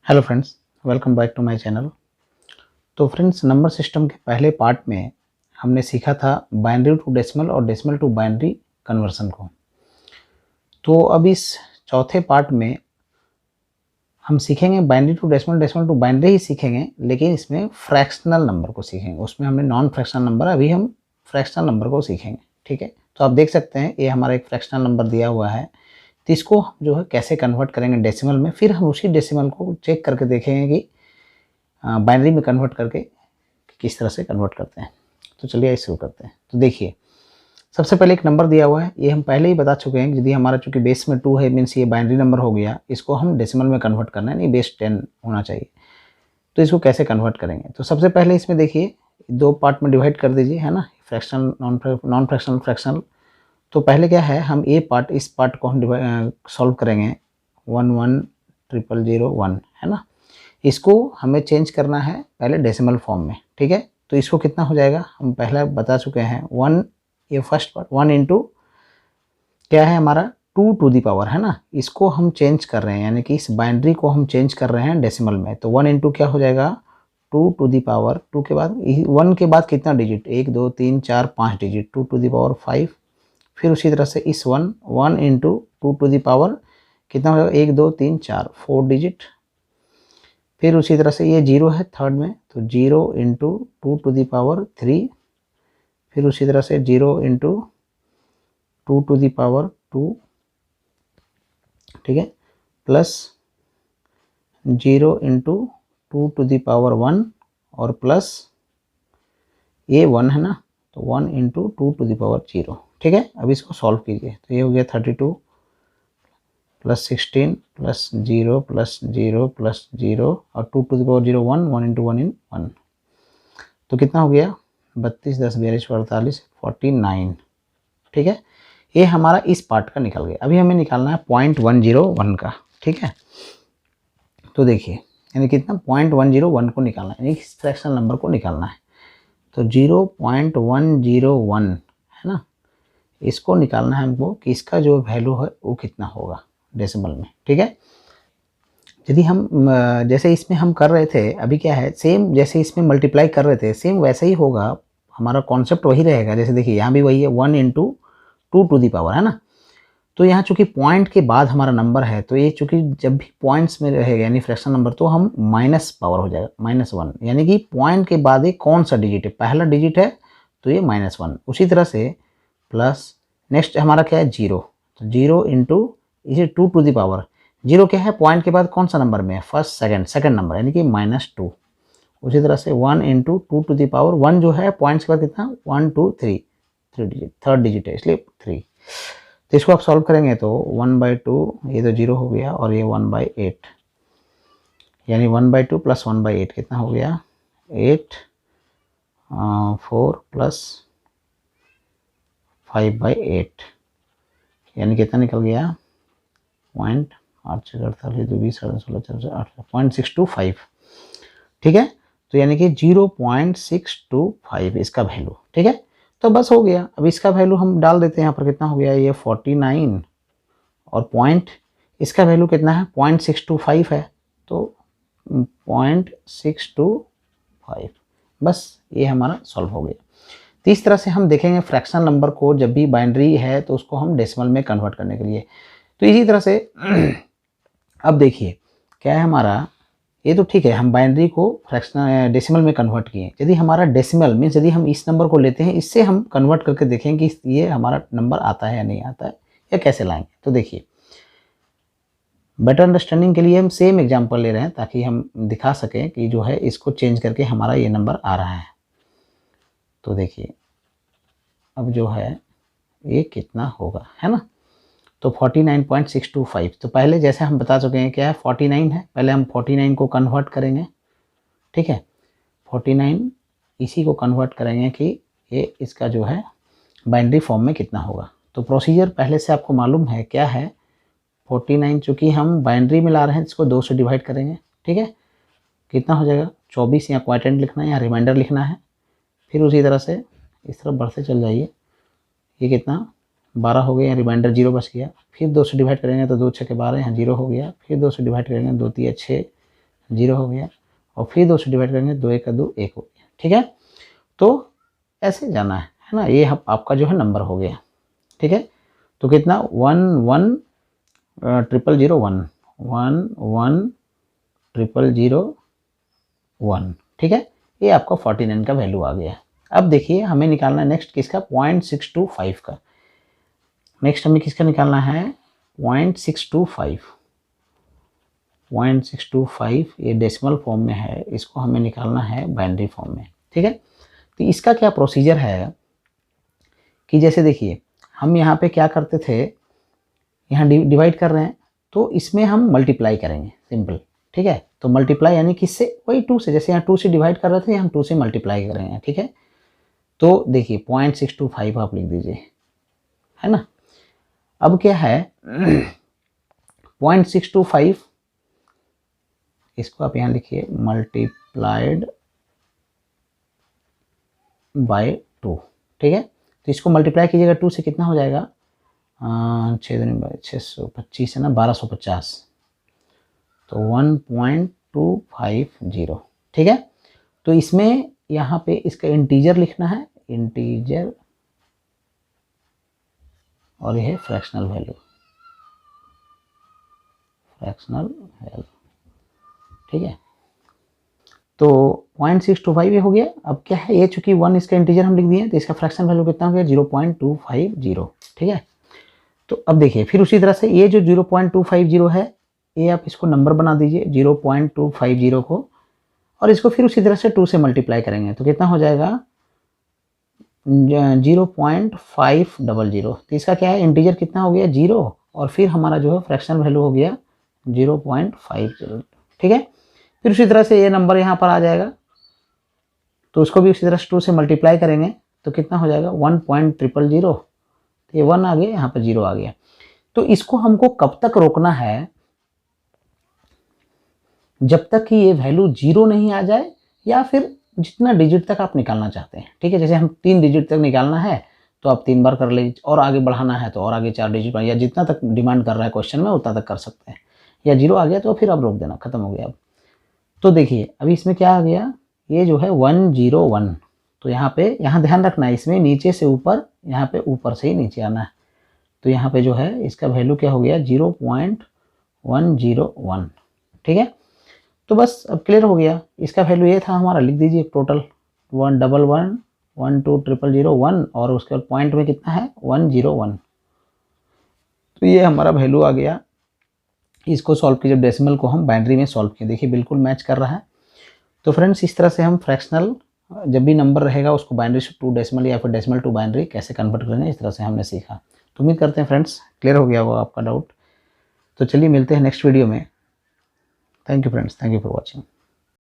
Hello friends, welcome back to my channel. तो friends, number system के पहले part में हमने सीखा था बाइनरी टू डेसिमल और डेसिमल टू बाइनरी कन्वर्सन को। तो अब इस चौथे पार्ट में हम सीखेंगे binary to decimal, decimal to binary ही सीखेंगे, लेकिन इसमें फ्रैक्शनल नंबर को सीखेंगे। उसमें हमने नॉन फ्रैक्शनल नंबर, अभी हम फ्रैक्शनल नंबर को सीखेंगे। ठीक है, तो आप देख सकते हैं ये हमारा एक फ्रैक्शनल नंबर दिया हुआ है। तो इसको हम जो है कैसे कन्वर्ट करेंगे डेसिमल में, फिर हम उसी डेसिमल को चेक करके देखेंगे कि बाइनरी में कन्वर्ट करके किस तरह से कन्वर्ट करते हैं। तो चलिए शुरू करते हैं। तो देखिए, सबसे पहले एक नंबर दिया हुआ है, ये हम पहले ही बता चुके हैं कि यदि हमारा चूंकि बेस में 2 है, मीन्स ये बाइनरी नंबर हो गया, इसको हम डेसिमल में कन्वर्ट करना है, नहीं बेस 10 होना चाहिए। तो इसको कैसे कन्वर्ट करेंगे, तो सबसे पहले इसमें देखिए 2 पार्ट में डिवाइड कर दीजिए, है ना, फ्रैक्शनल नॉन फ्रैक्शनल फ्रैक्शनल। तो पहले क्या है, हम ये पार्ट, इस पार्ट को हम सॉल्व करेंगे 1100001, है ना। इसको हमें चेंज करना है पहले डेसिमल फॉर्म में। ठीक है, तो इसको कितना हो जाएगा, हम पहले बता चुके हैं 1, ये फर्स्ट पार्ट 1 इंटू क्या है हमारा 2 टू दी पावर, है ना। इसको हम चेंज कर रहे हैं, यानी कि इस बाइनरी को हम चेंज कर रहे हैं डेसिमल में। तो 1 इंटू क्या हो जाएगा 2 टू दी पावर, 2 के बाद 1 के बाद कितना digit, 1 2 3 4 5 digit, 2 to the power 5। फिर उसी तरह से इस 1 इंटू 2 टू दी पावर कितना हो जाएगा 1 2 3 4 4 डिजिट। फिर उसी तरह से ये 0 है थर्ड में, तो 0 इंटू 2 टू दी पावर 3। फिर उसी तरह से 0 इंटू 2 टू दी पावर 2, ठीक है, plus 0 into 2 to the power 1 और प्लस ये 1 है ना, तो 1 इंटू 2 टू दी पावर 0। ठीक है, अब इसको सॉल्व कीजिए, तो ये हो गया 32 प्लस 16 प्लस 0 प्लस 0 प्लस 0 और 2 टू द पावर 0 1, 1 इंटू 1 इन 1। तो कितना हो गया 32 10 42 48 49। ठीक है, ये हमारा इस पार्ट का निकल गया। अभी हमें निकालना है 0.101 का। ठीक है, तो देखिए यानी कितना 0.101 को निकालना है, यानी इस फ्रैक्शनल नंबर को निकालना है। तो 0.101 है ना, इसको निकालना है हमको कि इसका जो वैल्यू है वो कितना होगा डेसिमल में। ठीक है, यदि हम जैसे इसमें हम कर रहे थे, अभी क्या है सेम जैसे इसमें मल्टीप्लाई कर रहे थे, सेम वैसा ही होगा, हमारा कॉन्सेप्ट वही रहेगा। जैसे देखिए यहाँ भी वही है 1 इंटू 2 टू दी पावर, है ना। तो यहाँ चूंकि पॉइंट के बाद हमारा नंबर है, तो ये चूंकि जब भी पॉइंट्स में रहेगा यानी फ्रैक्शन नंबर, तो हम माइनस पावर हो जाएगा -1, यानी कि पॉइंट के बाद एक कौन सा डिजिट है, पहला डिजिट है तो ये -1। उसी तरह से प्लस नेक्स्ट हमारा क्या है 0, तो 0 इंटू इसे 2 टू दी पावर 0 क्या है, पॉइंट के बाद कौन सा नंबर में है, फर्स्ट सेकंड नंबर, यानी कि -2। उसी तरह से 1 इंटू 2 टू दी पावर 1 जो है पॉइंट्स के बाद कितना 1 2 3 3 डिजिट, थर्ड डिजिट है इसलिए 3। तो इसको आप सॉल्व करेंगे तो 1/2, ये तो 0 हो गया, और ये 1/8, यानी 1/2 प्लस 1/8 कितना हो गया 8, 4 प्लस 5/8, यानी कितना निकल गया 0.625। ठीक है, तो यानी कि 0.625 इसका वैल्यू। ठीक है, तो बस हो गया। अब इसका वैल्यू हम डाल देते हैं यहाँ पर, कितना हो गया ये 49, और पॉइंट इसका वैल्यू कितना है 0.625 है, तो 0.625, बस ये हमारा सॉल्व हो गया। तो इस तरह से हम देखेंगे फ्रैक्शनल नंबर को, जब भी बाइनरी है तो उसको हम डेसिमल में कन्वर्ट करने के लिए। तो इसी तरह से अब देखिए क्या है हमारा, ये तो ठीक है, हम बाइनरी को फ्रैक्शनल डेसिमल में कन्वर्ट किए। यदि हमारा डेसिमल मीन्स यदि हम इस नंबर को लेते हैं, इससे हम कन्वर्ट करके देखेंगे कि ये हमारा नंबर आता है या नहीं आता है, या कैसे लाएंगे। तो देखिए बेटर अंडरस्टैंडिंग के लिए हम सेम एग्जांपल ले रहे हैं, ताकि हम दिखा सकें कि जो है इसको चेंज करके हमारा ये नंबर आ रहा है। तो देखिए अब जो है ये कितना होगा, है ना, तो 49.625। तो पहले जैसे हम बता चुके हैं क्या है 49 है, पहले हम 49 को कन्वर्ट करेंगे। ठीक है, 49 इसी को कन्वर्ट करेंगे कि ये इसका जो है बाइनरी फॉर्म में कितना होगा। तो प्रोसीजर पहले से आपको मालूम है क्या है, 49 चूँकि हम बाइनरी में ला रहे हैं, इसको 2 से डिवाइड करेंगे। ठीक है, कितना हो जाएगा 24, या क्वाड्रेंट लिखना है या रिमाइंडर लिखना है। फिर उसी तरह से इस तरफ बढ़ते चल जाइए, ये कितना 12 हो गया, रिमाइंडर 0 बच गया। फिर 2 से डिवाइड करेंगे तो 2 6 के 12, यहाँ 0 हो गया। फिर 2 से डिवाइड करेंगे 2 3 6, 0 हो गया, और फिर 2 से डिवाइड करेंगे, 2 1 2 1 हो गया। ठीक है, तो ऐसे जाना है ना। ये आपका जो है नंबर हो गया। ठीक है, तो कितना 1 1 0 0 1 1 1 0 0 1। ठीक है, ये आपका 49 का वैल्यू आ गया। अब देखिए हमें निकालना है नेक्स्ट किसका, 0.625 का। नेक्स्ट हमें किसका निकालना है, 0.625। 0.625 ये डेसिमल फॉर्म में है, इसको हमें निकालना है बाइनरी फॉर्म में। ठीक है, तो इसका क्या प्रोसीजर है कि जैसे देखिए हम यहाँ पे क्या करते थे, यहाँ डिवाइड कर रहे हैं तो इसमें हम मल्टीप्लाई करेंगे, सिंपल। ठीक है, तो मल्टीप्लाई यानी किससे, वही 2 से, जैसे यहाँ 2 से डिवाइड कर रहे थे, हम 2 से मल्टीप्लाई करेंगे। ठीक है, तो देखिए 0.625 आप लिख दीजिए, है ना। अब क्या है 0.625, इसको आप यहाँ लिखिए मल्टीप्लाइड बाय 2। ठीक है, तो इसको मल्टीप्लाई कीजिएगा 2 से, कितना हो जाएगा 625 है ना, 1250, तो 1.250। ठीक है, तो इसमें यहाँ पे इसका इंटीजर लिखना है, इंटीजर, और यह है फ्रैक्शनल वैल्यू, फ्रैक्शनल वैल्यू। ठीक है, तो 0.625 ये हो गया। अब क्या है, ये चूंकि 1 इसका इंटीजर हम लिख दिए, तो इसका फ्रैक्शन वैल्यू कितना हो गया 0.250। ठीक है, तो अब देखिए फिर उसी तरह से ये जो 0.250 है, ये आप इसको नंबर बना दीजिए 0.250 को, और इसको फिर उसी तरह से 2 से मल्टीप्लाई करेंगे, तो कितना हो जाएगा 0.500। तो इसका क्या है, इंटीजर कितना हो गया 0, और फिर हमारा जो है फ्रैक्शनल वैल्यू हो गया 0.50। ठीक है, फिर उसी तरह से ये नंबर यहाँ पर आ जाएगा, तो उसको भी उसी तरह से 2 से मल्टीप्लाई करेंगे, तो कितना हो जाएगा 1.000। तो ये 1 आ गया, यहाँ पर 0 आ गया। तो इसको हमको कब तक रोकना है, जब तक कि ये वैल्यू 0 नहीं आ जाए, या फिर जितना डिजिट तक आप निकालना चाहते हैं। ठीक है, जैसे हम 3 डिजिट तक निकालना है तो आप 3 बार कर ले, और आगे बढ़ाना है तो और आगे 4 डिजिट, या जितना तक डिमांड कर रहा है क्वेश्चन में उतना तक कर सकते हैं। या 0 आ गया तो फिर आप रोक देना, खत्म हो गया। अब तो देखिए अभी इसमें क्या आ गया, ये जो है 101, तो यहाँ पे, यहाँ ध्यान रखना है, इसमें नीचे से ऊपर, यहाँ पे ऊपर से ही नीचे आना है। तो यहाँ पे जो है इसका वैल्यू क्या हो गया 0.101। ठीक है, तो बस अब क्लियर हो गया। इसका वैल्यू ये था हमारा, लिख दीजिए टोटल 111 12001, और उसके बाद पॉइंट में कितना है 101। तो ये हमारा वैल्यू आ गया। इसको सॉल्व कीजिए, डेसिमल को हम बाइनरी में सॉल्व किए, देखिए बिल्कुल मैच कर रहा है। तो फ्रेंड्स इस तरह से हम फ्रैक्शनल जब भी नंबर रहेगा उसको बाइनरी से टू डेसिमल या फिर डेसिमल टू बाइनरी कैसे कन्वर्ट करेंगे, इस तरह से हमने सीखा। तो उम्मीद करते हैं फ्रेंड्स क्लियर हो गया होगा आपका डाउट। तो चलिए मिलते हैं नेक्स्ट वीडियो में। Thank you friends, thank you for watching.